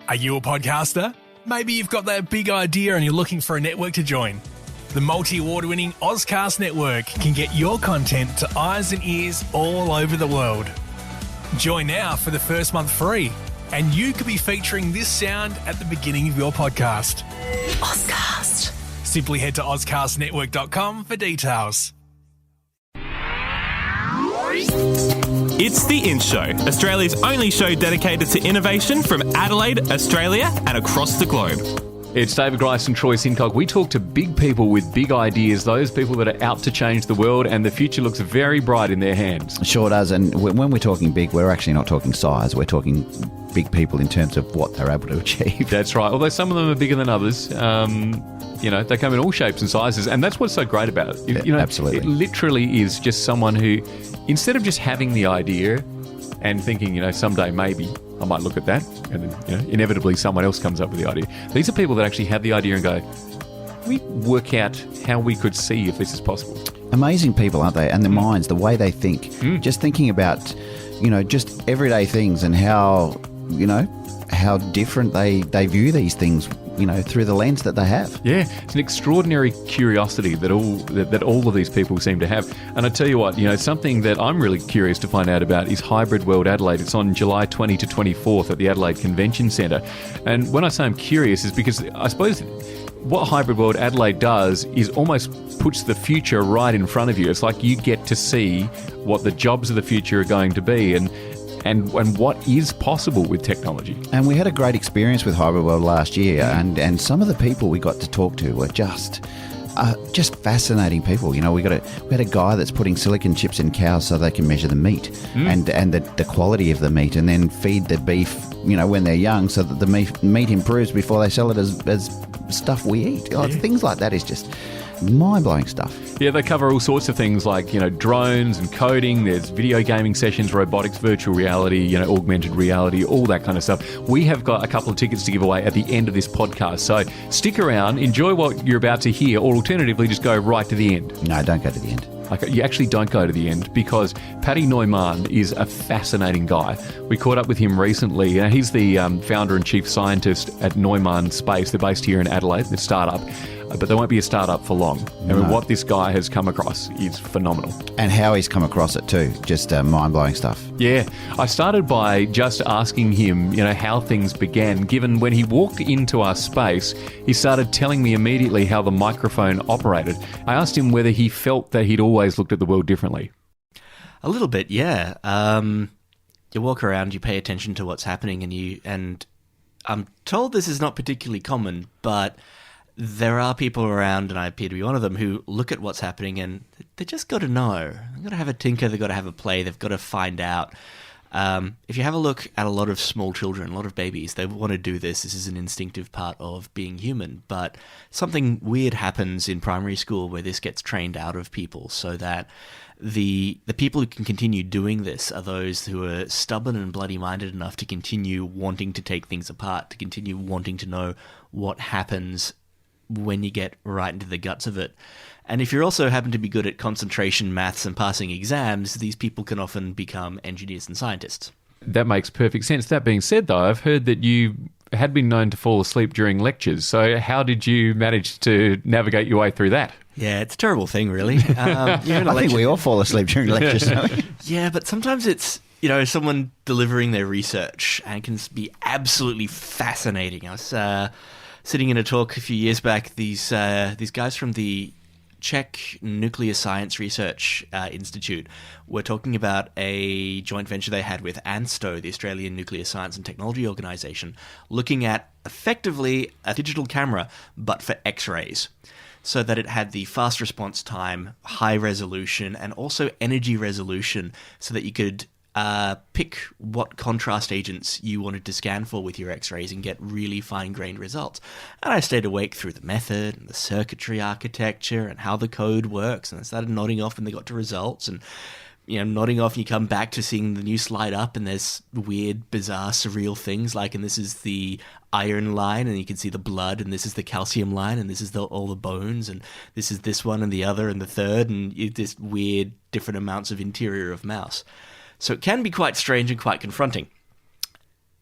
Are you a podcaster? Maybe you've got that big idea and you're looking for a network to join. The multi-award-winning Ozcast Network can get your content to eyes and ears all over the world. Join now for the first month free, and you could be featuring this sound at the beginning of your podcast. Ozcast. Simply head to ozcastnetwork.com for details. It's The In Show, Australia's only show dedicated to innovation from Adelaide, Australia, and across the globe. It's David Grice and Troy Sincock. We talk to big people with big ideas, those people that are out to change the world, and the future looks very bright in their hands. Sure does. And when we're talking big, we're actually not talking size. We're talking big people in terms of what they're able to achieve. That's right. Although some of them are bigger than others. They come in all shapes and sizes, and that's what's so great about it. Absolutely. It literally is just someone who, instead of just having the idea and thinking, someday maybe I might look at that, and then, inevitably someone else comes up with the idea. These are people that actually have the idea and go, we work out how we could see if this is possible. Amazing people, aren't they? And their minds, the way they think, just thinking about, just everyday things and how different they view these things, through the lens that they have. Yeah, it's an extraordinary curiosity that all of these people seem to have. And I tell you what, something that I'm really curious to find out about is Hybrid World Adelaide. It's on July 20 to 24th at the Adelaide Convention Centre. And when I say I'm curious, is because I suppose what Hybrid World Adelaide does is almost puts the future right in front of you. It's like you get to see what the jobs of the future are going to be and what is possible with technology. And we had a great experience with Hybrid World last year, and some of the people we got to talk to were just fascinating people. We had a guy that's putting silicon chips in cows so they can measure the meat and the quality of the meat, and then feed the beef when they're young so that the meat improves before they sell it as stuff we eat. Things like that is just mind-blowing stuff. Yeah, they cover all sorts of things like, drones and coding. There's video gaming sessions, robotics, virtual reality, augmented reality, all that kind of stuff. We have got a couple of tickets to give away at the end of this podcast. So stick around, enjoy what you're about to hear, or alternatively, just go right to the end. No, don't go to the end. Okay, you actually don't go to the end because Paddy Neumann is a fascinating guy. We caught up with him recently. He's the founder and chief scientist at Neumann Space. They're based here in Adelaide, the startup. But they won't be a startup for long. I mean, what this guy has come across is phenomenal. And how he's come across it too. Just mind-blowing stuff. Yeah. I started by just asking him, how things began, given when he walked into our space, he started telling me immediately how the microphone operated. I asked him whether he felt that he'd always looked at the world differently. A little bit, yeah. You walk around, you pay attention to what's happening, and I'm told this is not particularly common, but there are people around, and I appear to be one of them, who look at what's happening and they just got to know. They've got to have a tinker, they've got to have a play, they've got to find out. If you have a look at a lot of small children, a lot of babies, they want to do this. This is an instinctive part of being human. But something weird happens in primary school where this gets trained out of people so that the people who can continue doing this are those who are stubborn and bloody-minded enough to continue wanting to take things apart, to continue wanting to know what happens when you get right into the guts of it. And if you also happen to be good at concentration, maths, and passing exams, these people can often become engineers and scientists. That makes perfect sense. That being said, though, I've heard that you had been known to fall asleep during lectures. So how did you manage to navigate your way through that? Yeah, it's a terrible thing, really. I think we all fall asleep during lectures, don't we? Yeah, but sometimes it's, someone delivering their research, and it can be absolutely fascinating. I was sitting in a talk a few years back. These guys from the Czech Nuclear Science Research Institute were talking about a joint venture they had with ANSTO, the Australian Nuclear Science and Technology Organisation, looking at effectively a digital camera, but for X-rays, so that it had the fast response time, high resolution, and also energy resolution, so that you could pick what contrast agents you wanted to scan for with your X-rays and get really fine-grained results. And I stayed awake through the method and the circuitry architecture and how the code works, and I started nodding off when they got to results, and nodding off, and you come back to seeing the new slide up, and there's weird, bizarre, surreal things like, and this is the iron line, and you can see the blood, and this is the calcium line, and this is all the bones, and this is this one and the other and the third, and this weird, different amounts of interior of mouse. So it can be quite strange and quite confronting.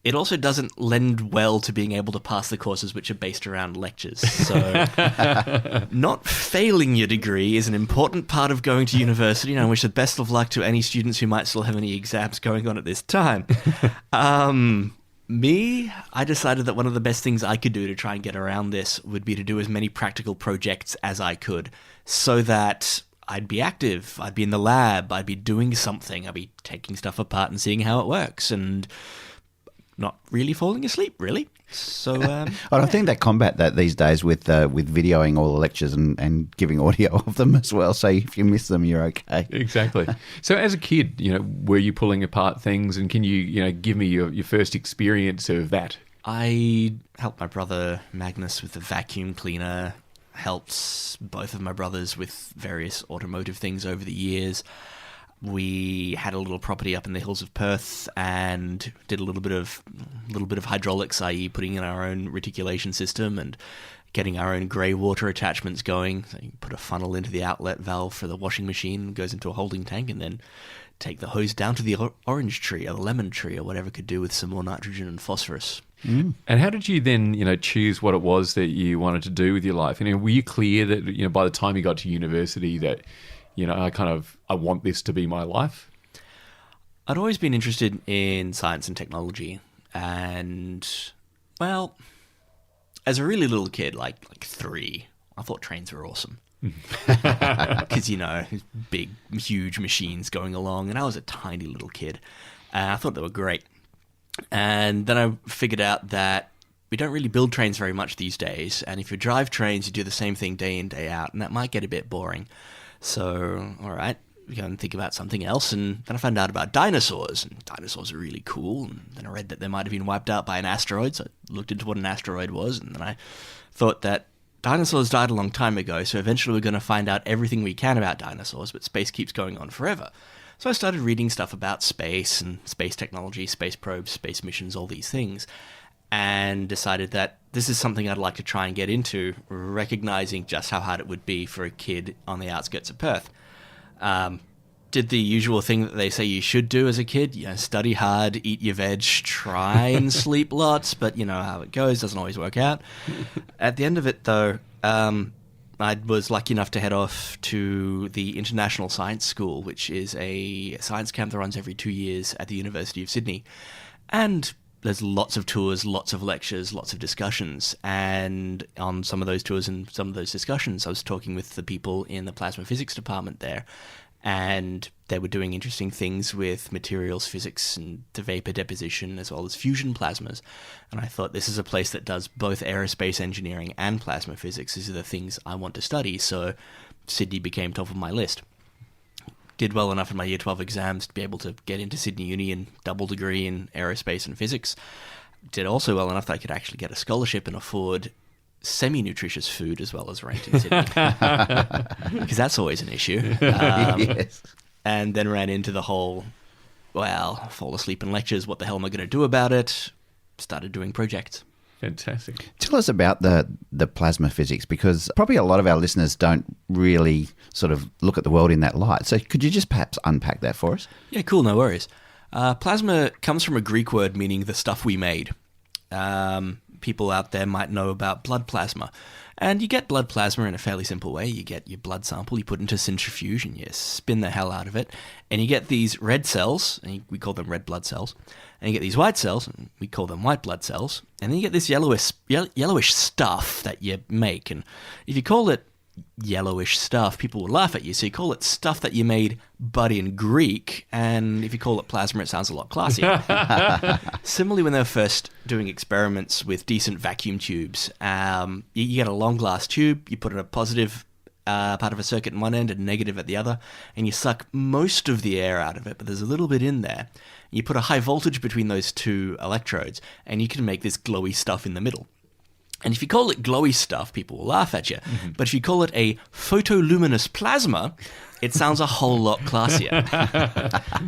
it also doesn't lend well to being able to pass the courses which are based around lectures. So not failing your degree is an important part of going to university, and I wish the best of luck to any students who might still have any exams going on at this time. I decided that one of the best things I could do to try and get around this would be to do as many practical projects as I could, so that I'd be active, I'd be in the lab, I'd be doing something, I'd be taking stuff apart and seeing how it works, and not really falling asleep, really. So, I think they combat that these days with videoing all the lectures and giving audio of them as well. So if you miss them, you're okay. Exactly. So as a kid, were you pulling apart things, and can you, give me your first experience of that? I helped my brother Magnus with the vacuum cleaner, helped both of my brothers with various automotive things over the years. We had a little property up in the hills of Perth and did a little bit of hydraulics, i.e. putting in our own reticulation system and getting our own grey water attachments going. So you put a funnel into the outlet valve for the washing machine, goes into a holding tank, and then take the hose down to the orange tree or the lemon tree or whatever could do with some more nitrogen and phosphorus. Mm. And how did you then, choose what it was that you wanted to do with your life? Were you clear that, by the time you got to university that, I want this to be my life? I'd always been interested in science and technology. And, well, as a really little kid, like 3, I thought trains were awesome. Because, big, huge machines going along. And I was a tiny little kid. And I thought they were great. And then I figured out that we don't really build trains very much these days. And if you drive trains, you do the same thing day in, day out. And that might get a bit boring. So, all right, we go and think about something else. And then I found out about dinosaurs. And dinosaurs are really cool. And then I read that they might have been wiped out by an asteroid. So I looked into what an asteroid was. And then I thought that dinosaurs died a long time ago. So eventually we're going to find out everything we can about dinosaurs. But space keeps going on forever. So I started reading stuff about space and space technology, space probes, space missions, all these things. And decided that this is something I'd like to try and get into, recognizing just how hard it would be for a kid on the outskirts of Perth. Did the usual thing that they say you should do as a kid, study hard, eat your veg, try and sleep lots, but you know how it goes, doesn't always work out. At the end of it, though, I was lucky enough to head off to the International Science School, which is a science camp that runs every 2 years at the University of Sydney. And there's lots of tours, lots of lectures, lots of discussions. And on some of those tours and some of those discussions, I was talking with the people in the plasma physics department there. And they were doing interesting things with materials physics and the vapor deposition as well as fusion plasmas. And I thought, this is a place that does both aerospace engineering and plasma physics. These are the things I want to study. So Sydney became top of my list. Did well enough in my Year 12 exams to be able to get into Sydney Uni and double degree in aerospace and physics. Did also well enough that I could actually get a scholarship and afford semi-nutritious food as well as rent in Sydney. Because that's always an issue. Yes. And then ran into the whole, fall asleep in lectures, what the hell am I going to do about it? Started doing projects. Fantastic. Tell us about the plasma physics, because probably a lot of our listeners don't really sort of look at the world in that light. So could you just perhaps unpack that for us? Yeah, cool, no worries. Plasma comes from a Greek word meaning the stuff we made. People out there might know about blood plasma. And you get blood plasma in a fairly simple way. You get your blood sample, you put it into a centrifuge, and you spin the hell out of it. And you get these red cells, and we call them red blood cells. And you get these white cells, and we call them white blood cells. And then you get this yellowish stuff that you make. And if you call it yellowish stuff, people will laugh at you. So you call it stuff that you made, but in Greek. And if you call it plasma, it sounds a lot classier. Similarly, when they were first doing experiments with decent vacuum tubes, you get a long glass tube, you put in a positive part of a circuit in one end and negative at the other, and you suck most of the air out of it, but there's a little bit in there. You put a high voltage between those two electrodes, and you can make this glowy stuff in the middle. And if you call it glowy stuff, people will laugh at you. Mm-hmm. But if you call it a photoluminous plasma, it sounds a whole lot classier.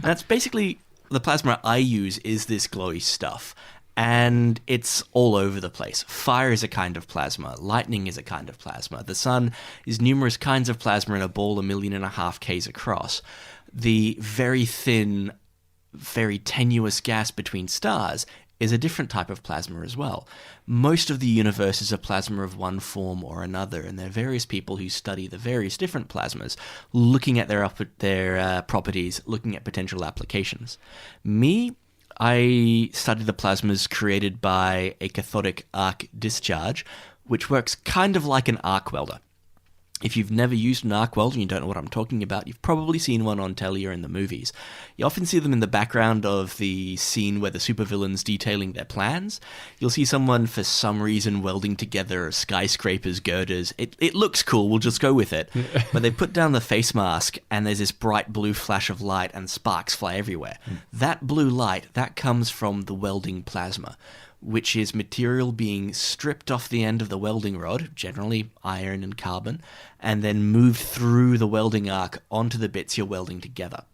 That's basically the plasma I use is this glowy stuff. And it's all over the place. Fire is a kind of plasma. Lightning is a kind of plasma. The sun is numerous kinds of plasma in a ball 1.5 million Ks across. The very thin, very tenuous gas between stars is a different type of plasma as well. Most of the universe is a plasma of one form or another, and there are various people who study the various different plasmas, looking at their properties, looking at potential applications. I study the plasmas created by a cathodic arc discharge, which works kind of like an arc welder. If you've never used an arc welder and you don't know what I'm talking about, you've probably seen one on telly or in the movies. You often see them in the background of the scene where the supervillain's detailing their plans. You'll see someone, for some reason, welding together skyscrapers, girders. It looks cool, we'll just go with it. But they put down the face mask and there's this bright blue flash of light and sparks fly everywhere. That blue light, that comes from the welding plasma, which is material being stripped off the end of the welding rod, generally iron and carbon, and then moved through the welding arc onto the bits you're welding together.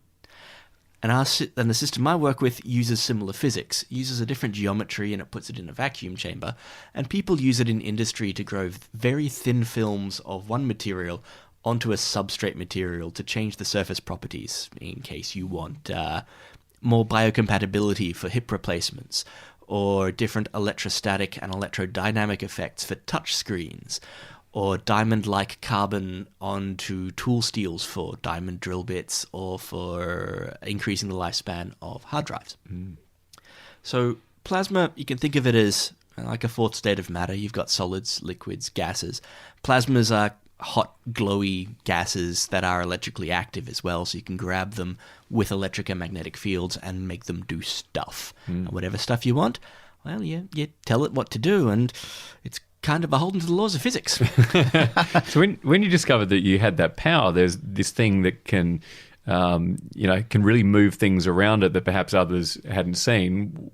And the system I work with uses similar physics, uses a different geometry, and it puts it in a vacuum chamber, and people use it in industry to grow very thin films of one material onto a substrate material to change the surface properties, in case you want more biocompatibility for hip replacements, or different electrostatic and electrodynamic effects for touch screens, or diamond-like carbon onto tool steels for diamond drill bits, or for increasing the lifespan of hard drives. So plasma, you can think of it as like a fourth state of matter. You've got solids, liquids, gases. Plasmas are hot, glowy gases that are electrically active as well, so you can grab them with electric and magnetic fields and make them do stuff. And whatever stuff you want, well, you tell it what to do, and it's kind of beholden to the laws of physics. So when you discovered that you had that power, there's this thing that can really move things around it that perhaps others hadn't seen.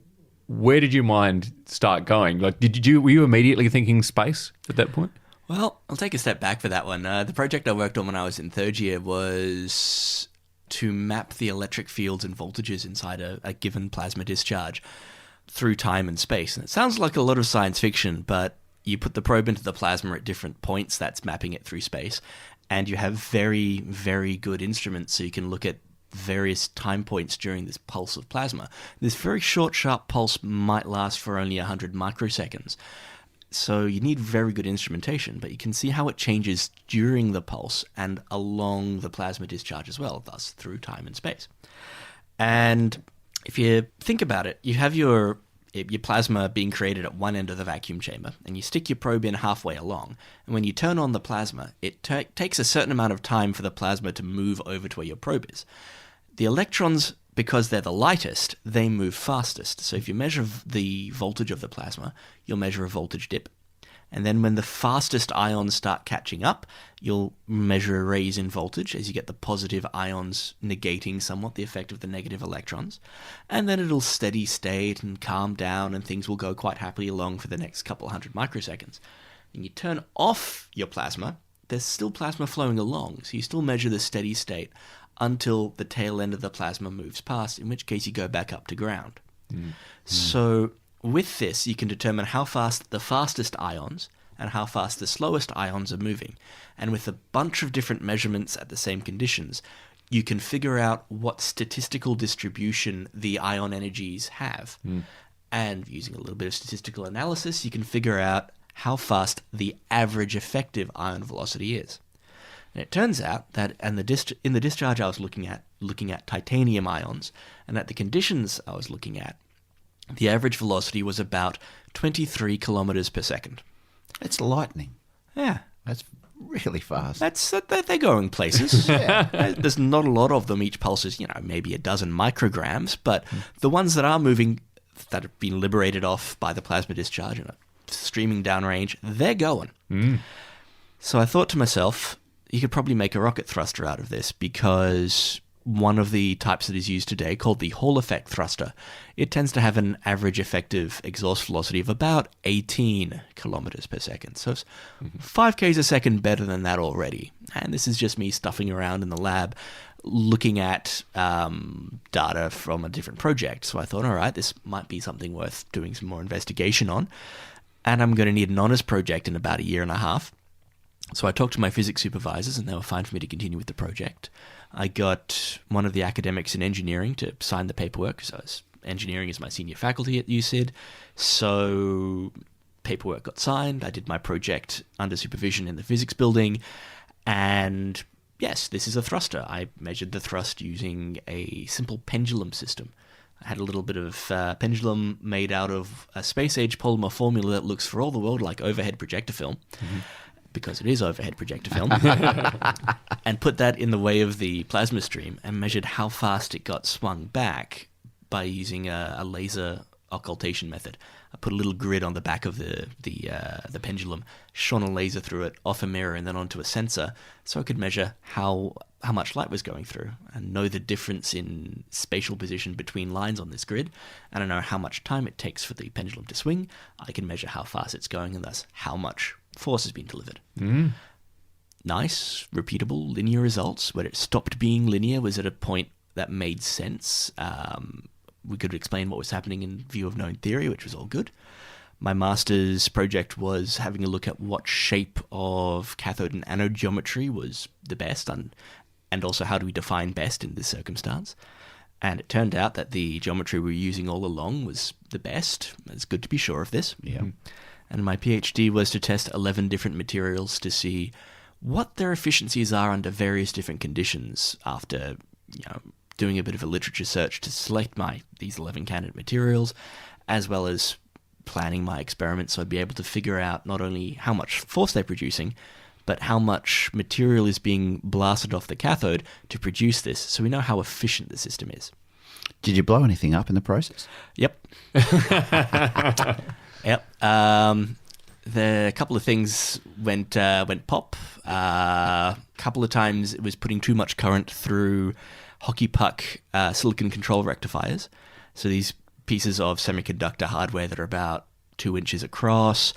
Where did your mind start going? Like, were you immediately thinking space at that point? Well, I'll take a step back for that one. The project I worked on when I was in third year was to map the electric fields and voltages inside a given plasma discharge through time and space. And it sounds like a lot of science fiction, but you put the probe into the plasma at different points, that's mapping it through space, and you have very, very good instruments so you can look at various time points during this pulse of plasma. This very short, sharp pulse might last for only 100 microseconds. So you need very good instrumentation, but you can see how it changes during the pulse and along the plasma discharge as well, thus through time and space. And if you think about it, you have your plasma being created at one end of the vacuum chamber, and you stick your probe in halfway along. And when you turn on the plasma, it takes a certain amount of time for the plasma to move over to where your probe is. The electrons, because they're the lightest, they move fastest. So if you measure the voltage of the plasma, you'll measure a voltage dip. And then when the fastest ions start catching up, you'll measure a raise in voltage as you get the positive ions negating somewhat the effect of the negative electrons. And then it'll steady state and calm down, and things will go quite happily along for the next couple hundred microseconds. And you turn off your plasma, there's still plasma flowing along, so you still measure the steady state until the tail end of the plasma moves past, in which case you go back up to ground. So with this, you can determine how fast the fastest ions and how fast the slowest ions are moving. And with a bunch of different measurements at the same conditions, you can figure out what statistical distribution the ion energies have. And using a little bit of statistical analysis, you can figure out how fast the average effective ion velocity is. And it turns out that in the discharge I was looking at titanium ions, and at the conditions I was looking at, the average velocity was about 23 kilometers per second. It's lightning. Yeah. That's really fast. They're going places. There's not a lot of them. Each pulse is, maybe a dozen micrograms, but the ones that are moving, that have been liberated off by the plasma discharge and are streaming downrange, they're going. So I thought to myself, you could probably make a rocket thruster out of this, because one of the types that is used today, called the Hall effect thruster, it tends to have an average effective exhaust velocity of about 18 kilometers per second. So it's 5 k's a second better than that already. And this is just me stuffing around in the lab, looking at data from a different project. So I thought, all right, this might be something worth doing some more investigation on. And I'm going to need an honours project in about a year and a half. So I talked to my physics supervisors, and they were fine for me to continue with the project. I got one of the academics in engineering to sign the paperwork, because I was engineering is my senior faculty at USyd. So paperwork got signed. I did my project under supervision in the physics building. And yes, this is a thruster. I measured the thrust using a simple pendulum system. I had a little bit of pendulum made out of a space-age polymer formula that looks for all the world like overhead projector film, because it is overhead projector film, and put that in the way of the plasma stream and measured how fast it got swung back by using a laser occultation method. I put a little grid on the back of the pendulum, shone a laser through it, off a mirror, and then onto a sensor, so I could measure how much light was going through and know the difference in spatial position between lines on this grid, and I know how much time it takes for the pendulum to swing. I can measure how fast it's going and thus how much force has been delivered. Nice, repeatable, linear results. Where it stopped being linear was at a point that made sense. We could explain what was happening in view of known theory, which was all good. My master's project was having a look at what shape of cathode and anode geometry was the best, and also how do we define best in this circumstance. And it turned out that the geometry we were using all along was the best. It's good to be sure of this. Yeah. And my PhD was to test 11 different materials to see what their efficiencies are under various different conditions after, doing a bit of a literature search to select these 11 candidate materials, as well as planning my experiments so I'd be able to figure out not only how much force they're producing, but how much material is being blasted off the cathode to produce this, so we know how efficient the system is. Did you blow anything up in the process? Yep. Yep. A couple of things went pop. A couple of times it was putting too much current through hockey puck silicon control rectifiers. So these pieces of semiconductor hardware that are about 2 inches across.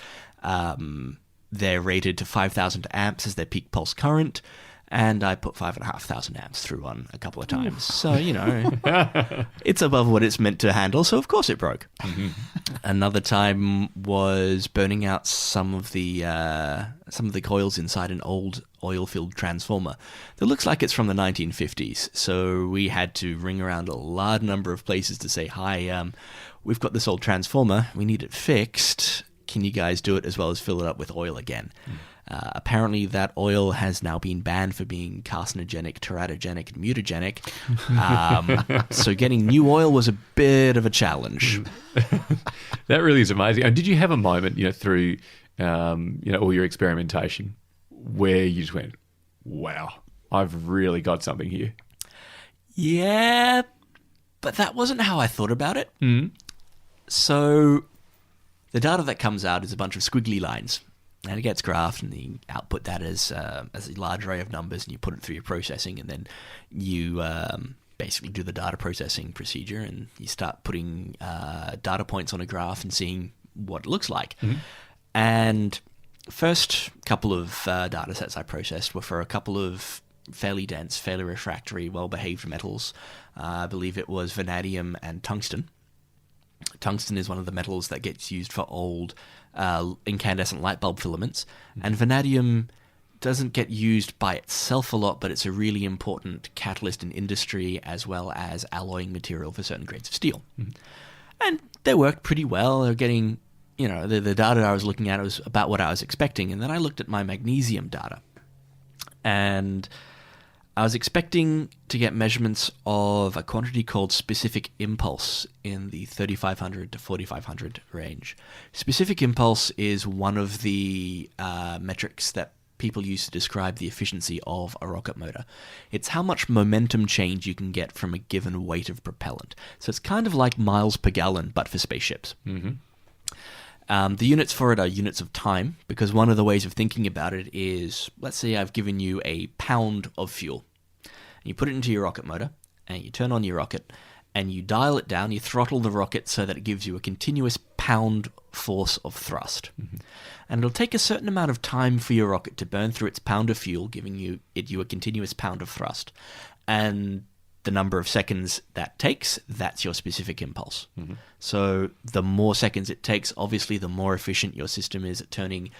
They're rated to 5,000 amps as their peak pulse current, and I put 5,500 amps through one a couple of times. So, it's above what it's meant to handle, so of course it broke. Another time was burning out some of the coils inside an old oil-filled transformer that looks like it's from the 1950s. So we had to ring around a large number of places to say, hi, we've got this old transformer, we need it fixed. Can you guys do it as well as fill it up with oil again? Apparently that oil has now been banned for being carcinogenic, teratogenic, and mutagenic. So getting new oil was a bit of a challenge. That really is amazing. And did you have a moment, through all your experimentation where you just went, wow, I've really got something here? Yeah, but that wasn't how I thought about it. So the data that comes out is a bunch of squiggly lines. And it gets graphed, and you output that as a large array of numbers, and you put it through your processing, and then you basically do the data processing procedure, and you start putting data points on a graph and seeing what it looks like. And first couple of data sets I processed were for a couple of fairly dense, fairly refractory, well-behaved metals. I believe it was vanadium and tungsten. Tungsten is one of the metals that gets used for old incandescent light bulb filaments, and vanadium doesn't get used by itself a lot, but it's a really important catalyst in industry as well as alloying material for certain grades of steel. And they worked pretty well. They're getting, the data I was looking at was about what I was expecting, and then I looked at my magnesium data, and I was expecting to get measurements of a quantity called specific impulse in the 3,500 to 4,500 range. Specific impulse is one of the metrics that people use to describe the efficiency of a rocket motor. It's how much momentum change you can get from a given weight of propellant. So it's kind of like miles per gallon, but for spaceships. The units for it are units of time, because one of the ways of thinking about it is, let's say I've given you a pound of fuel. You put it into your rocket motor, and you turn on your rocket, and you dial it down, you throttle the rocket so that it gives you a continuous pound force of thrust. And it'll take a certain amount of time for your rocket to burn through its pound of fuel, giving you a continuous pound of thrust. And the number of seconds that takes, that's your specific impulse. So the more seconds it takes, obviously the more efficient your system is at turning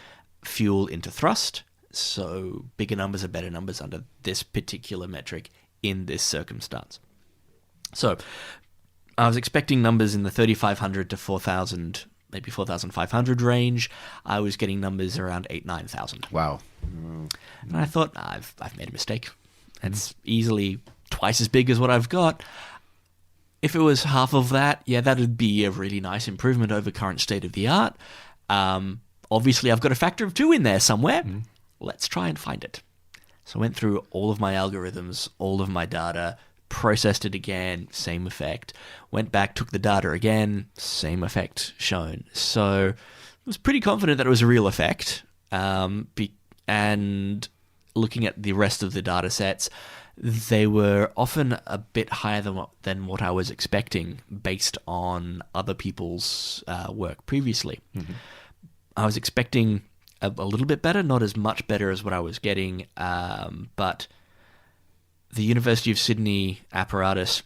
fuel into thrust. So bigger numbers are better numbers under this particular metric in this circumstance. So I was expecting numbers in the 3,500 to 4,000, maybe 4,500 range. I was getting numbers around 9,000. Wow. And I thought, I've made a mistake. It's easily twice as big as what I've got. If it was half of that, yeah, that would be a really nice improvement over current state of the art. Obviously, I've got a factor of 2 in there somewhere. Let's try and find it. So I went through all of my algorithms, all of my data, processed it again, same effect. Went back, took the data again, same effect shown. So I was pretty confident that it was a real effect. And looking at the rest of the data sets, they were often a bit higher than what I was expecting based on other people's work previously. I was expecting a little bit better, not as much better as what I was getting, but the University of Sydney apparatus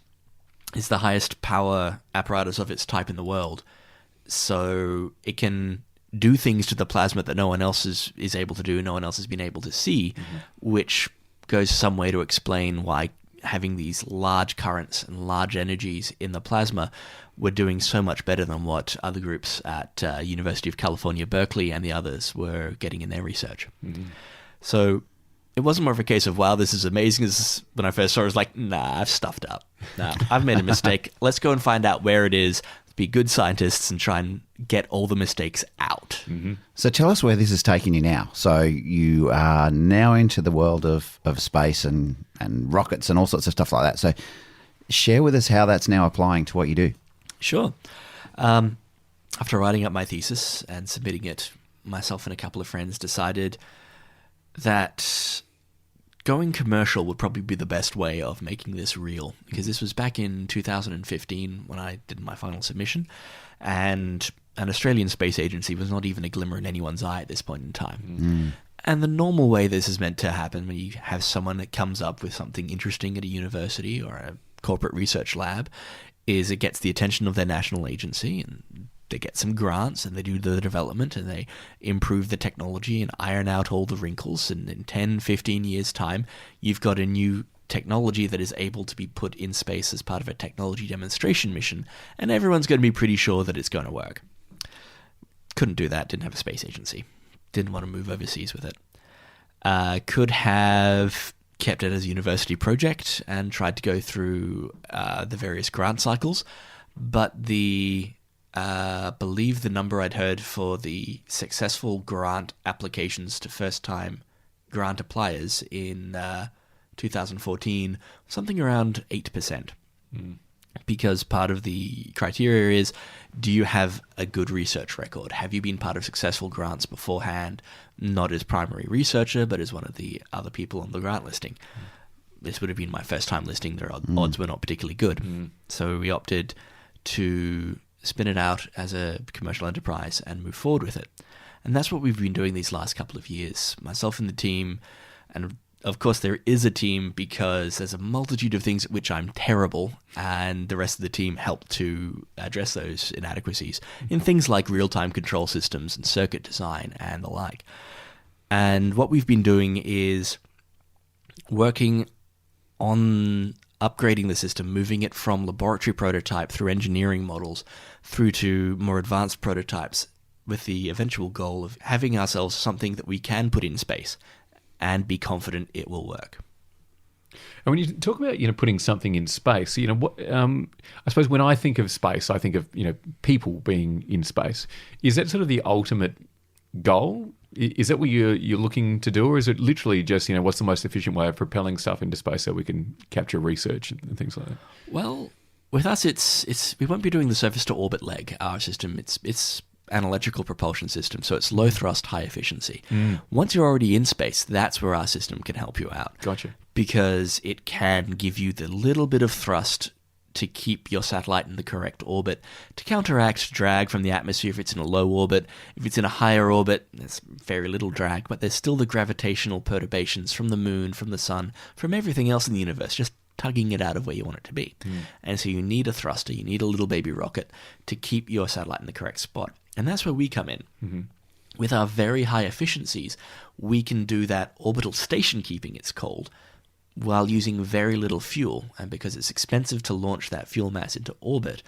is the highest power apparatus of its type in the world. So it can do things to the plasma that no one else is able to do, no one else has been able to see, which goes some way to explain why having these large currents and large energies in the plasma were doing so much better than what other groups at University of California, Berkeley and the others were getting in their research. So it wasn't more of a case of, wow, this is amazing. When I first saw it, I was like, nah, I've stuffed up. Nah, I've made a mistake. Let's go and find out where it is, be good scientists and try and get all the mistakes out. So tell us where this is taking you now. So you are now into the world of space and rockets and all sorts of stuff like that. So share with us how that's now applying to what you do. Sure. After writing up my thesis and submitting it, myself and a couple of friends decided that going commercial would probably be the best way of making this real, because this was back in 2015 when I did my final submission, and an Australian space agency was not even a glimmer in anyone's eye at this point in time. And the normal way this is meant to happen, when you have someone that comes up with something interesting at a university or a corporate research lab, is it gets the attention of their national agency, and they get some grants and they do the development and they improve the technology and iron out all the wrinkles, and in 10, 15 years' time, you've got a new technology that is able to be put in space as part of a technology demonstration mission, and everyone's going to be pretty sure that it's going to work. Couldn't do that, didn't have a space agency, didn't want to move overseas with it. Could have kept it as a university project and tried to go through the various grant cycles, but believe the number I'd heard for the successful grant applications to first-time grant appliers in 2014, something around 8%. Because part of the criteria is, do you have a good research record? Have you been part of successful grants beforehand, not as primary researcher, but as one of the other people on the grant listing? This would have been my first time listing. Their odds were not particularly good. So we opted to spin it out as a commercial enterprise and move forward with it. And that's what we've been doing these last couple of years. Myself and the team, and of course there is a team because there's a multitude of things at which I'm terrible, and the rest of the team help to address those inadequacies in things like real-time control systems and circuit design and the like. And what we've been doing is working on upgrading the system, moving it from laboratory prototype through engineering models through to more advanced prototypes, with the eventual goal of having ourselves something that we can put in space and be confident it will work. And when you talk about, putting something in space, what, I suppose when I think of space, I think of, people being in space. Is that sort of the ultimate goal? Is that what you're looking to do, or is it literally just, what's the most efficient way of propelling stuff into space so we can capture research and things like that? Well, with us, it's we won't be doing the surface to orbit leg. Our system, it's an electrical propulsion system, so it's low thrust, high efficiency. Once you're already in space, that's where our system can help you out. Gotcha. Because it can give you the little bit of thrust to keep your satellite in the correct orbit, to counteract drag from the atmosphere if it's in a low orbit. If it's in a higher orbit, there's very little drag, but there's still the gravitational perturbations from the moon, from the sun, from everything else in the universe, just tugging it out of where you want it to be. And so you need a thruster, you need a little baby rocket to keep your satellite in the correct spot. And that's where we come in. With our very high efficiencies, we can do that orbital station keeping, it's called, while using very little fuel. And because it's expensive to launch that fuel mass into orbit,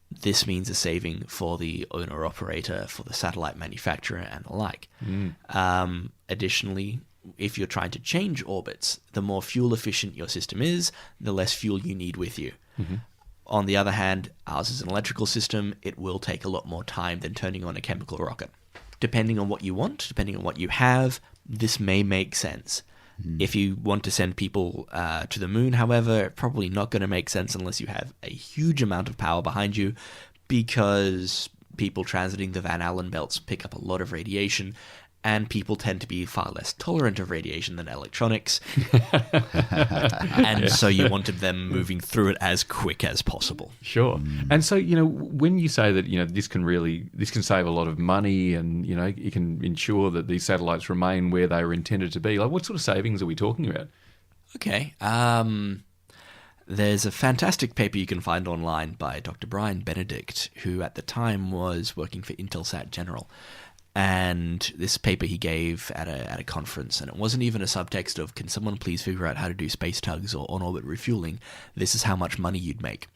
this means a saving for the owner-operator, for the satellite manufacturer, and the like. Additionally, if you're trying to change orbits, the more fuel efficient your system is, the less fuel you need with you. On the other hand, ours is an electrical system. It will take a lot more time than turning on a chemical rocket. Depending on what you want, depending on what you have, this may make sense. If you want to send people to the moon, however, probably not going to make sense unless you have a huge amount of power behind you, because people transiting the Van Allen belts pick up a lot of radiation, and people tend to be far less tolerant of radiation than electronics. And so you wanted them moving through it as quick as possible. Sure. And so, when you say that, this can save a lot of money, and, you can ensure that these satellites remain where they were intended to be, like, what sort of savings are we talking about? Okay. There's a fantastic paper you can find online by Dr. Brian Benedict, who at the time was working for Intelsat General. And this paper he gave at a conference, and it wasn't even a subtext of, can someone please figure out how to do space tugs or on-orbit refueling? This is how much money you'd make.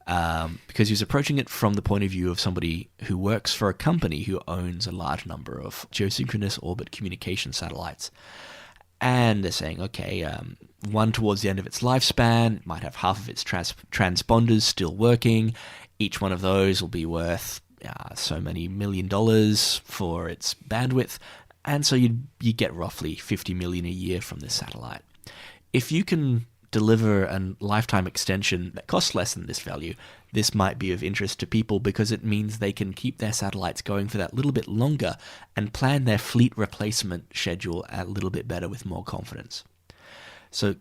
Because he was approaching it from the point of view of somebody who works for a company who owns a large number of geosynchronous orbit communication satellites. And they're saying, okay, one towards the end of its lifespan might have half of its transponders still working. Each one of those will be worth so many $1 million for its bandwidth, and so you get roughly $50 million a year from this satellite. If you can deliver a lifetime extension that costs less than this value, this might be of interest to people, because it means they can keep their satellites going for that little bit longer and plan their fleet replacement schedule a little bit better with more confidence. So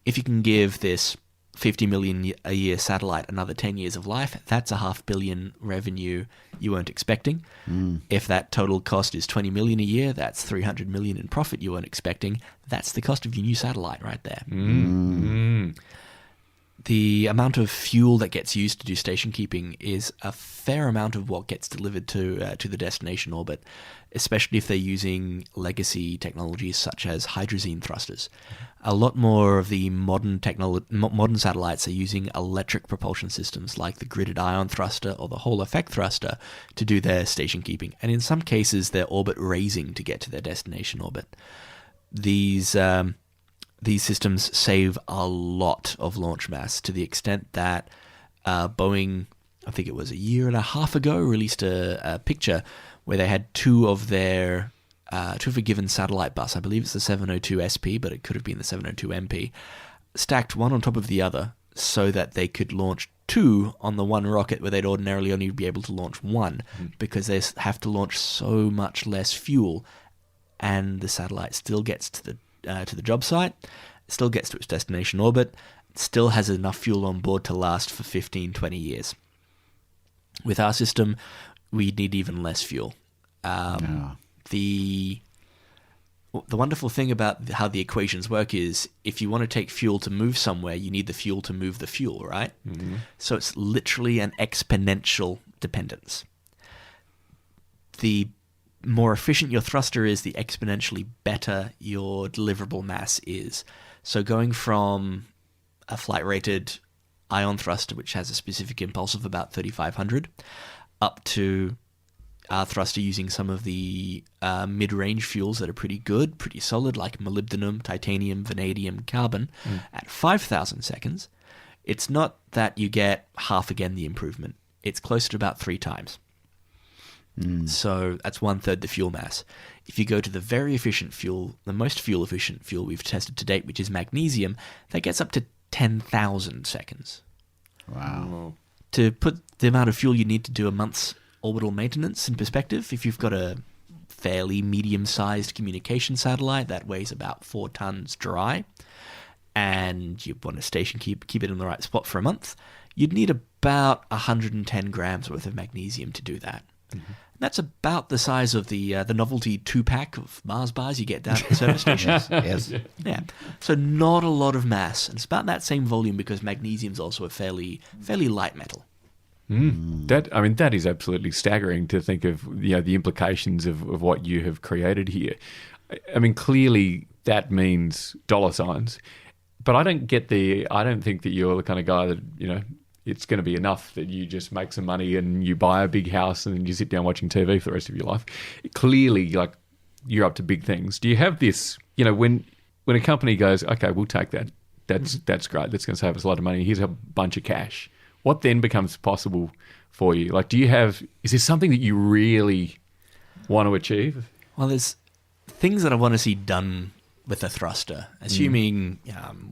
if you can give this $50 million a year satellite another 10 years of life, that's a $500 million revenue you weren't expecting. If that total cost is $20 million a year, that's $300 million in profit you weren't expecting. That's the cost of your new satellite right there. The amount of fuel that gets used to do station keeping is a fair amount of what gets delivered to the destination orbit, especially if they're using legacy technologies such as hydrazine thrusters. A lot more of the modern satellites are using electric propulsion systems like the gridded ion thruster or the Hall effect thruster to do their station keeping, and in some cases they're orbit raising to get to their destination orbit. These systems save a lot of launch mass, to the extent that Boeing, I think it was a year and a half ago, released a picture where they had two of a given satellite bus, I believe it's the 702 SP, but it could have been the 702 MP, stacked one on top of the other so that they could launch two on the one rocket where they'd ordinarily only be able to launch one, because they have to launch so much less fuel, and the satellite still gets to the job site, still gets to its destination orbit, still has enough fuel on board to last for 15, 20 years. With our system, we need even less fuel. The wonderful thing about how the equations work is, if you want to take fuel to move somewhere, you need the fuel to move the fuel, right? So it's literally an exponential dependence. The more efficient your thruster is, the exponentially better your deliverable mass is. So going from a flight-rated ion thruster, which has a specific impulse of about 3,500, up to our thruster using some of the mid-range fuels that are pretty good, pretty solid, like molybdenum, titanium, vanadium, carbon, at 5,000 seconds, it's not that you get half again the improvement. It's close to about 3 times. So that's 1/3 the fuel mass. If you go to the very efficient fuel, the most fuel efficient fuel we've tested to date, which is magnesium, that gets up to 10,000 seconds. Wow. To put the amount of fuel you need to do a month's orbital maintenance in perspective, if you've got a fairly medium-sized communication satellite that weighs about 4 tons dry, and you want to station keep it in the right spot for a month, you'd need about 110 grams worth of magnesium to do that. That's about the size of the novelty 2-pack of Mars bars you get down at the service stations. Yes. Yeah. So not a lot of mass. And it's about that same volume, because magnesium's also a fairly light metal. That is absolutely staggering to think of, the implications of what you have created here. I mean, clearly that means dollar signs. But I don't think that you're the kind of guy that, it's going to be enough that you just make some money and you buy a big house and then you sit down watching TV for the rest of your life. Clearly, like, you're up to big things. Do you have this, when a company goes, okay, we'll take that. That's great. That's going to save us a lot of money. Here's a bunch of cash. What then becomes possible for you? Like, is there something that you really want to achieve? Well, there's things that I want to see done with a thruster. Assuming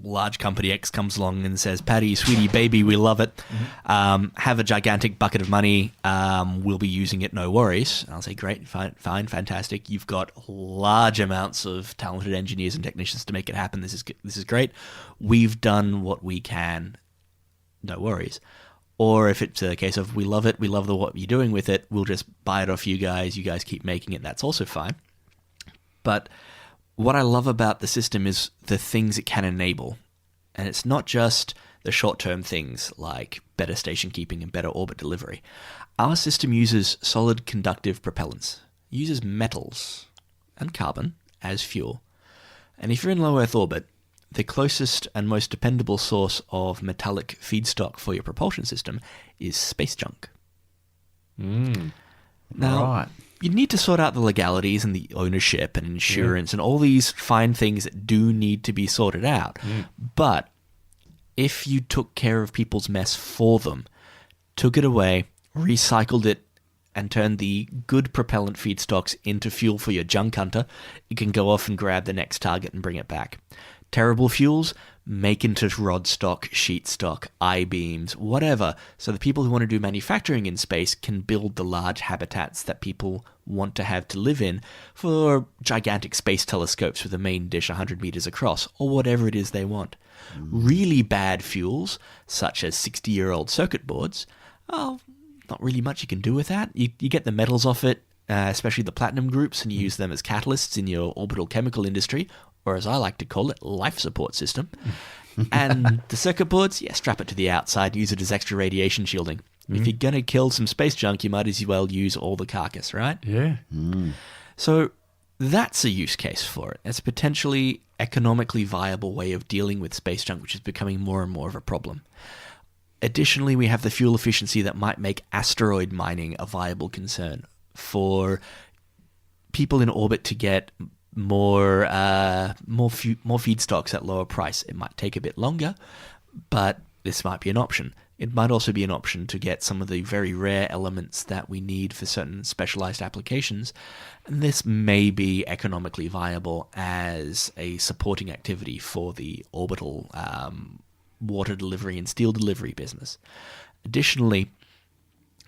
large company X comes along and says, Paddy, sweetie, baby, we love it. Have a gigantic bucket of money. We'll be using it, no worries. And I'll say, great, fine, fantastic. You've got large amounts of talented engineers and technicians to make it happen. This is great. We've done what we can. No worries. Or if it's a case of we love it, we love what you're doing with it, we'll just buy it off you guys keep making it, that's also fine. But what I love about the system is the things it can enable. And it's not just the short-term things like better station keeping and better orbit delivery. Our system uses solid conductive propellants, uses metals and carbon as fuel. And if you're in low Earth orbit, the closest and most dependable source of metallic feedstock for your propulsion system is space junk. Now, Right. you need to sort out the legalities and the ownership and insurance and all these fine things that do need to be sorted out. But if you took care of people's mess for them, took it away, recycled it, and turned the good propellant feedstocks into fuel for your junk hunter, you can go off and grab the next target and bring it back. Terrible fuels, make into rod stock, sheet stock, I-beams, whatever, so the people who want to do manufacturing in space can build the large habitats that people want to have to live in for gigantic space telescopes with a main dish 100 meters across, or whatever it is they want. Really bad fuels, such as 60-year-old circuit boards, not really much you can do with that. You get the metals off it, especially the platinum groups, and you use them as catalysts in your orbital chemical industry, or as I like to call it, life support system. And the circuit boards, strap it to the outside, use it as extra radiation shielding. If you're going to kill some space junk, you might as well use all the carcass, right? Yeah. So that's a use case for it. It's a potentially economically viable way of dealing with space junk, which is becoming more and more of a problem. Additionally, we have the fuel efficiency that might make asteroid mining a viable concern for people in orbit to get more feedstocks at lower price. It might take a bit longer, but this might be an option. It might also be an option to get some of the very rare elements that we need for certain specialized applications, and this may be economically viable as a supporting activity for the orbital water delivery and steel delivery business. Additionally,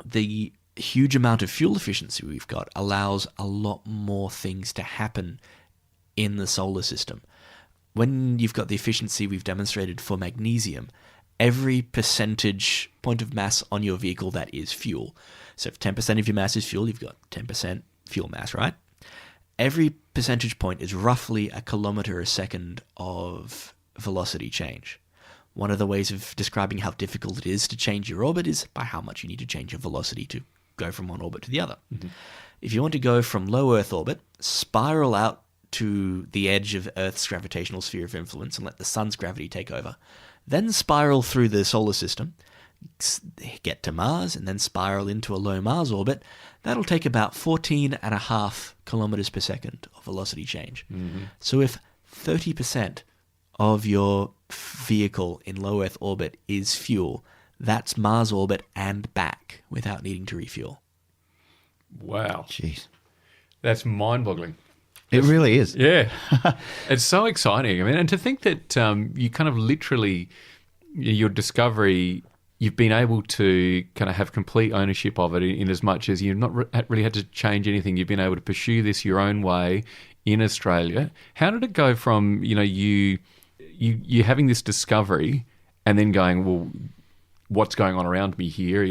the huge amount of fuel efficiency we've got allows a lot more things to happen in the solar system. When you've got the efficiency we've demonstrated for magnesium, every percentage point of mass on your vehicle that is fuel. So if 10% of your mass is fuel, you've got 10% fuel mass, right? Every percentage point is roughly a kilometer a second of velocity change. One of the ways of describing how difficult it is to change your orbit is by how much you need to change your velocity to go from one orbit to the other. If you want to go from low Earth orbit, spiral out to the edge of Earth's gravitational sphere of influence and let the sun's gravity take over, then spiral through the solar system, get to Mars, and then spiral into a low Mars orbit, that'll take about 14.5 kilometers per second of velocity change. So if 30% of your vehicle in low Earth orbit is fuel, that's Mars orbit and back without needing to refuel. Wow. Jeez. That's mind-boggling. It really is. Yeah. It's so exciting. I mean, and to think that you kind of literally, your discovery, you've been able to kind of have complete ownership of it in as much as you've not really had to change anything. You've been able to pursue this your own way in Australia. How did it go from, you having this discovery and then going, well, what's going on around me here,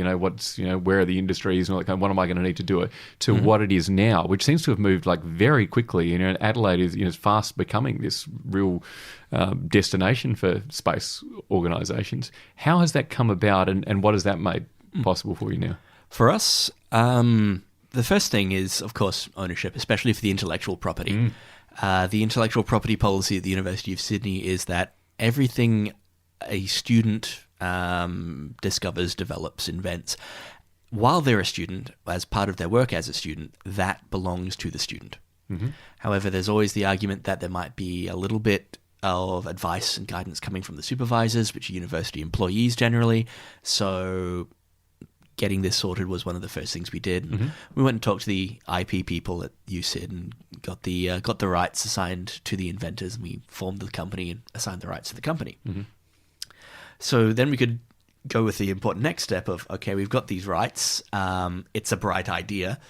where are the industries and all that kind of, what am I going to need to do it, to what it is now, which seems to have moved like very quickly. Adelaide is fast becoming this real destination for space organisations. How has that come about and what has that made possible for you now? For us, the first thing is, of course, ownership, especially for the intellectual property. The intellectual property policy at the University of Sydney is that everything a student discovers, develops, invents, while they're a student, as part of their work as a student, that belongs to the student. Mm-hmm. However, there's always the argument that there might be a little bit of advice and guidance coming from the supervisors, which are university employees generally. So getting this sorted was one of the first things we did. Mm-hmm. We went and talked to the IP people at UCID and got the rights assigned to the inventors, and we formed the company and assigned the rights to the company. Mm-hmm. So then we could go with the important next step of, okay, we've got these rights. It's a bright idea.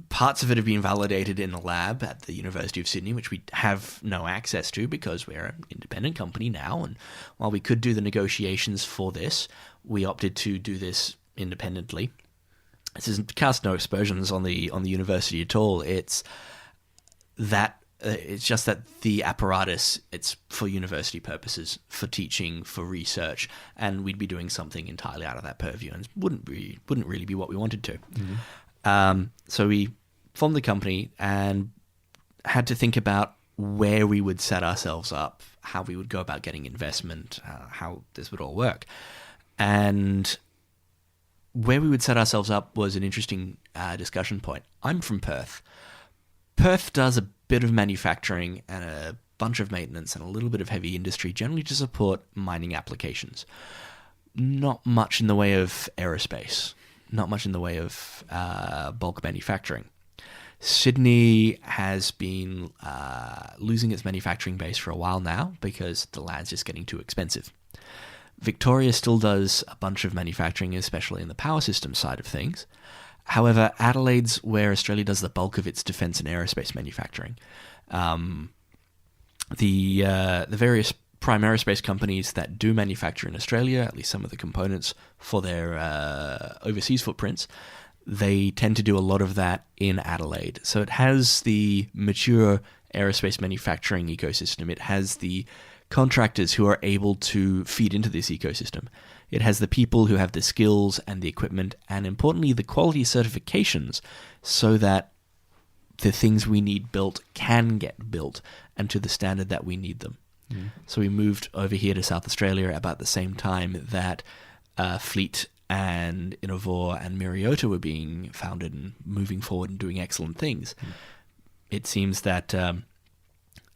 Parts of it have been validated in a lab at the University of Sydney, which we have no access to because we're an independent company now. And while we could do the negotiations for this, we opted to do this independently. This isn't cast no aspersions on the university at all. It's just that the apparatus, it's for university purposes, for teaching, for research, and we'd be doing something entirely out of that purview, and it wouldn't really be what we wanted to. Mm-hmm. So we formed the company and had to think about where we would set ourselves up, how we would go about getting investment, how this would all work. And where we would set ourselves up was an interesting discussion point. I'm from Perth. Perth does a bit of manufacturing and a bunch of maintenance and a little bit of heavy industry, generally to support mining applications. Not much in the way of aerospace. Not much in the way of bulk manufacturing. Sydney has been losing its manufacturing base for a while now because the land's just getting too expensive. Victoria still does a bunch of manufacturing, especially in the power system side of things. However, Adelaide's where Australia does the bulk of its defence and aerospace manufacturing. The various prime aerospace companies that do manufacture in Australia, at least some of the components for their overseas footprints, they tend to do a lot of that in Adelaide. So it has the mature aerospace manufacturing ecosystem. It has the contractors who are able to feed into this ecosystem. It has the people who have the skills and the equipment, and importantly, the quality certifications, so that the things we need built can get built and to the standard that we need them. Mm. So we moved over here to South Australia about the same time that Fleet and Innovor and Myriota were being founded and moving forward and doing excellent things. Mm. It seems that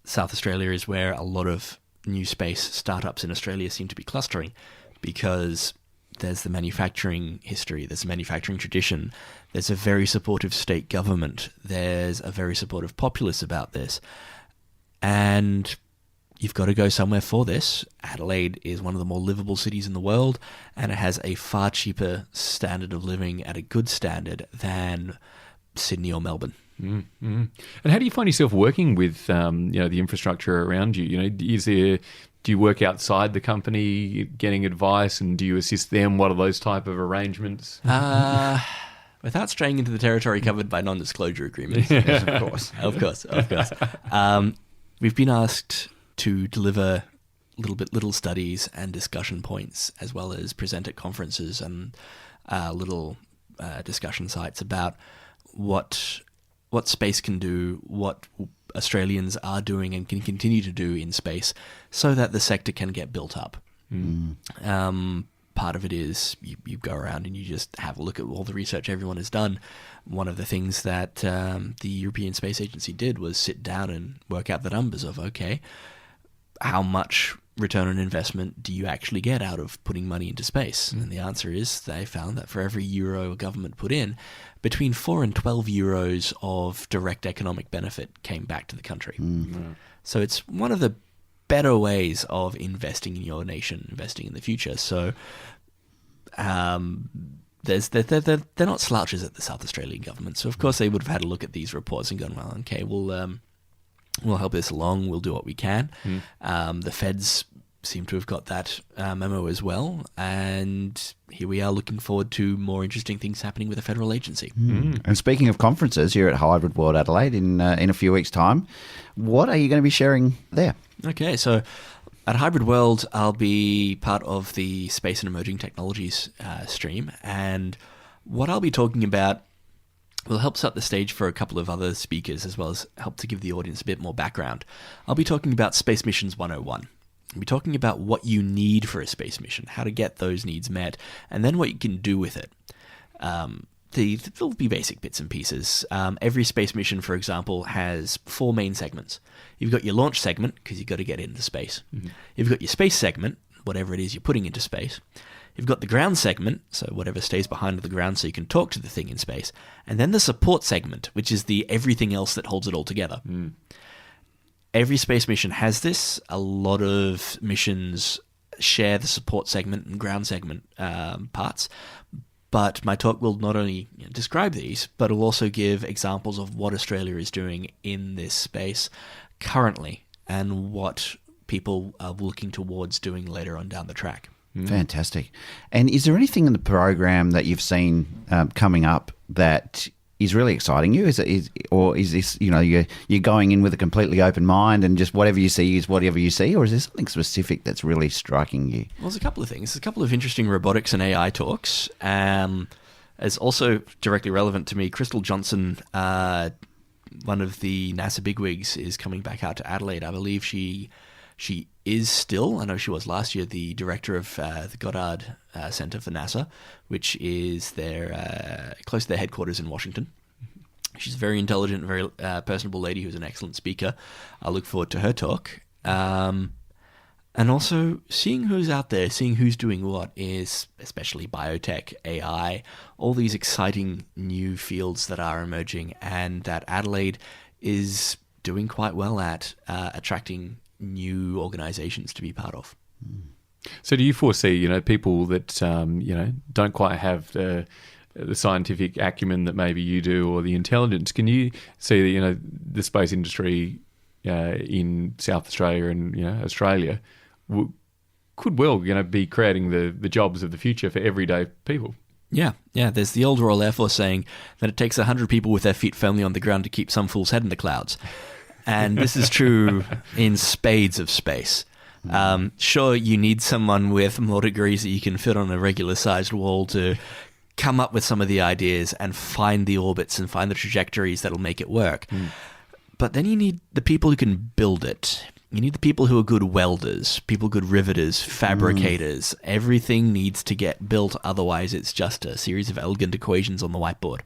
South Australia is where a lot of new space startups in Australia seem to be clustering, because there's the manufacturing history, there's a manufacturing tradition, there's a very supportive state government, there's a very supportive populace about this, and you've got to go somewhere for this. Adelaide is one of the more livable cities in the world, and it has a far cheaper standard of living at a good standard than Sydney or Melbourne. Mm-hmm. And how do you find yourself working with the infrastructure around you? Do you work outside the company getting advice, and do you assist them? What are those type of arrangements? Without straying into the territory covered by non-disclosure agreements, of course. We've been asked to deliver little studies and discussion points, as well as present at conferences and little discussion sites about what space can do, what Australians are doing and can continue to do in space, so that the sector can get built up. Mm. Part of it is you go around and you just have a look at all the research everyone has done. One of the things that the European Space Agency did was sit down and work out the numbers of, okay, how much return on investment do you actually get out of putting money into space? Mm. And the answer is they found that for every euro a government put in, between 4 and 12 euros of direct economic benefit came back to the country. Mm. So it's one of the better ways of investing in your nation, investing in the future. So they're not slouches at the South Australian government. So of course they would have had a look at these reports and gone, well, okay, we'll help this along. We'll do what we can. Mm. The feds seem to have got that memo as well. And here we are looking forward to more interesting things happening with a federal agency. Mm. And speaking of conferences, you're at Hybrid World Adelaide in a few weeks' time. What are you going to be sharing there? Okay, so at Hybrid World, I'll be part of the Space and Emerging Technologies stream. And what I'll be talking about will help set the stage for a couple of other speakers, as well as help to give the audience a bit more background. I'll be talking about Space Missions 101. We're talking about what you need for a space mission, how to get those needs met, and then what you can do with it. There'll be basic bits and pieces. Every space mission, for example, has 4 main segments. You've got your launch segment, because you've got to get into space. Mm-hmm. You've got your space segment, whatever it is you're putting into space. You've got the ground segment, so whatever stays behind the ground so you can talk to the thing in space. And then the support segment, which is the everything else that holds it all together. Mm. Every space mission has this. A lot of missions share the support segment and ground segment parts. But my talk will not only describe these, but will also give examples of what Australia is doing in this space currently and what people are looking towards doing later on down the track. Fantastic. And is there anything in the program that you've seen coming up that is really exciting you? Is this, you're going in with a completely open mind and just whatever you see is whatever you see, or is there something specific that's really striking you? Well, there's a couple of things. There's a couple of interesting robotics and AI talks. It's also directly relevant to me. Crystal Johnson, one of the NASA bigwigs, is coming back out to Adelaide. I believe she is still, I know she was last year, the director of the Goddard Center for NASA, which is close to their headquarters in Washington. She's a very intelligent, very personable lady who's an excellent speaker. I look forward to her talk. And also seeing who's out there, seeing who's doing what is, especially biotech, AI, all these exciting new fields that are emerging and that Adelaide is doing quite well at attracting new organizations to be part of. So do you foresee, people that, don't quite have the scientific acumen that maybe you do or the intelligence? Can you see that, the space industry in South Australia and, Australia could well, be creating the jobs of the future for everyday people? Yeah. There's the old Royal Air Force saying that it takes 100 people with their feet firmly on the ground to keep some fool's head in the clouds. And this is true in spades of space. Sure, you need someone with more degrees that you can fit on a regular-sized wall to come up with some of the ideas and find the orbits and find the trajectories that'll make it work. But then you need the people who can build it. You need the people who are good welders, good riveters, fabricators. Everything needs to get built, otherwise it's just a series of elegant equations on the whiteboard.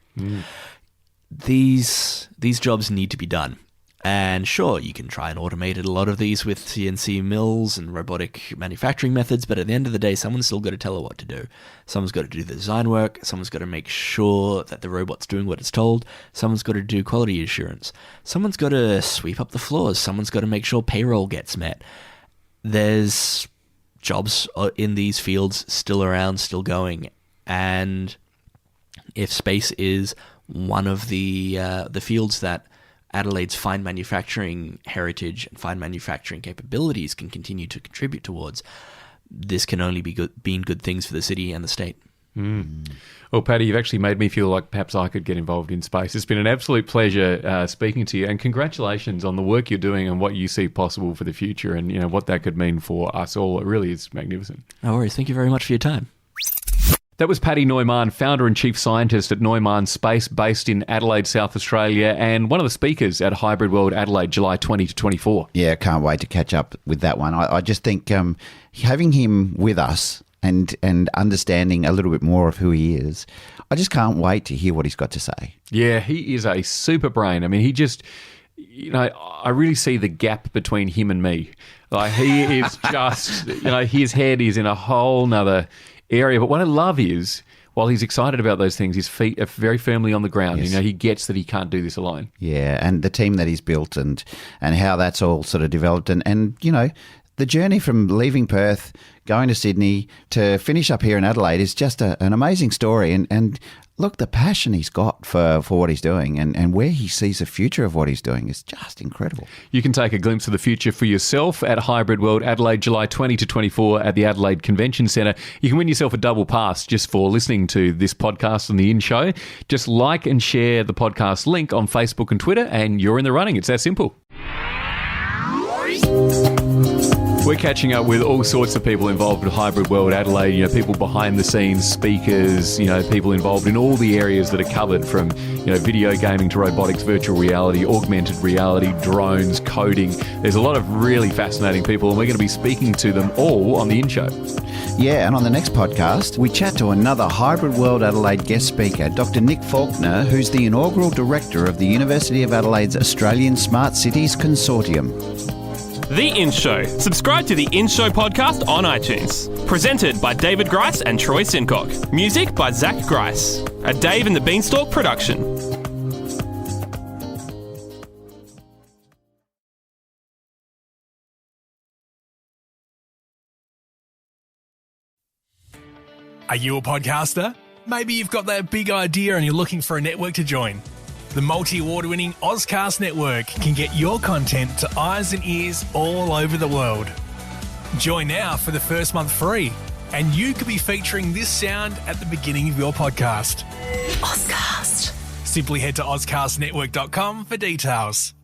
These jobs need to be done. And sure, you can try and automate a lot of these with CNC mills and robotic manufacturing methods, but at the end of the day, someone's still got to tell her what to do. Someone's got to do the design work. Someone's got to make sure that the robot's doing what it's told. Someone's got to do quality assurance. Someone's got to sweep up the floors. Someone's got to make sure payroll gets met. There's jobs in these fields still around, still going. And if space is one of the fields that Adelaide's fine manufacturing heritage and fine manufacturing capabilities can continue to contribute towards, this can only be good things for the city and the state. Well, Paddy, you've actually made me feel like perhaps I could get involved in space. It's been an absolute pleasure speaking to you, and congratulations on the work you're doing and what you see possible for the future and what that could mean for us all. It really is magnificent. No worries. Thank you very much for your time. That was Paddy Neumann, founder and chief scientist at Neumann Space, based in Adelaide, South Australia, and one of the speakers at Hybrid World Adelaide, July 20 to 24. Yeah, can't wait to catch up with that one. I just think having him with us and understanding a little bit more of who he is, I just can't wait to hear what he's got to say. Yeah, he is a super brain. I mean, he just... I really see the gap between him and me. Like, he is just, his head is in a whole nother area. But what I love is, while he's excited about those things, his feet are very firmly on the ground. Yes. He gets that he can't do this alone. Yeah, and the team that he's built and how that's all sort of developed. And the journey from leaving Perth, going to Sydney to finish up here in Adelaide is just an amazing story. And look, the passion he's got for what he's doing and where he sees the future of what he's doing is just incredible. You can take a glimpse of the future for yourself at Hybrid World Adelaide, July 20 to 24 at the Adelaide Convention Centre. You can win yourself a double pass just for listening to this podcast on the In Show. Just like and share the podcast link on Facebook and Twitter and you're in the running. It's that simple. We're catching up with all sorts of people involved with Hybrid World Adelaide, you know, people behind the scenes, speakers, you know, people involved in all the areas that are covered from, you know, video gaming to robotics, virtual reality, augmented reality, drones, coding. There's a lot of really fascinating people, and we're going to be speaking to them all on the in-show. Yeah, and on the next podcast, we chat to another Hybrid World Adelaide guest speaker, Dr. Nick Faulkner, who's the inaugural director of the University of Adelaide's Australian Smart Cities Consortium. The In Show. Subscribe to the In Show podcast on iTunes. Presented by David Grice and Troy Sincock. Music by Zach Grice. A Dave and the Beanstalk production. Are you a podcaster? Maybe you've got that big idea and you're looking for a network to join. The multi-award winning Ozcast network can get your content to eyes and ears all over the world. Join now for the first month free, and you could be featuring this sound at the beginning of your podcast. Ozcast. Simply head to ozcastnetwork.com for details.